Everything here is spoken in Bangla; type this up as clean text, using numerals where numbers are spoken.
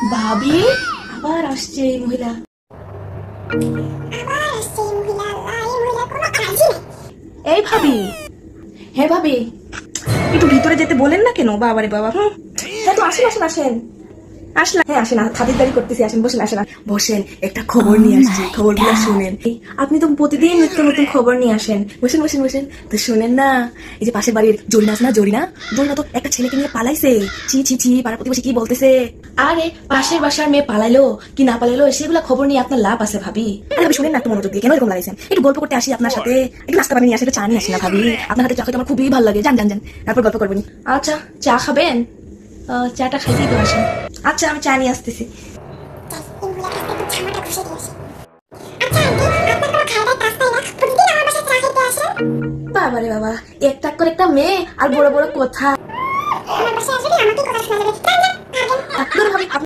ভাবি আবার আসছে এই মহিলা। এই ভাবি, হ্যাঁ ভাবি, একটু ভিতরে যেতে বলেন না কেন? বাবারে বাবা। হ্যাঁ তো আসেন আসেন আসেন। আসলাম, হ্যাঁ আসেন, খাতিরদারি করতেছি, আসেন বসেন, আসেন বসেন, একটা খবর নিয়ে আসছি, খবরগুলো শুনেন। আপনি তো প্রতিদিন নিত্য নতুন খবর নিয়ে আসেন, বসেন বসেন বসেন। তো শুনেন না, এই যে পাশের বাড়ির জরিনা আছে না, জরিনা তো একটা ছেলেকে নিয়ে পালাইছে। ছি ছি ছি, পাড়া প্রতিবেশী কি বলতেছে। আরে পাশের বাসার মেয়ে পালাইলো কি না পালাইলো সেগুলা খবর নিয়ে আপনার লাভ আছে ভাবি? আরে ভাবি শুনেন না, একটু মনোযোগ দিয়ে, কেন এরকম লাগাইছেন? একটু গল্প করতে আসি আপনার সাথে, একটু নাস্তা পানি নিয়ে আসি, একটু চা নিয়ে আসি না ভাবি? আপনার হাতে চা খেতে আমার খুবই ভালো লাগে, জান জান জান, তারপর গল্প করবেন। আচ্ছা চা খাবেন? চাটা খাইতেই তো আসেন। আচ্ছা আমি চা নিয়ে আসতেছি। বাবারে বাবা, একটা করে একটা মেয়ে আর বড় বড় কথা।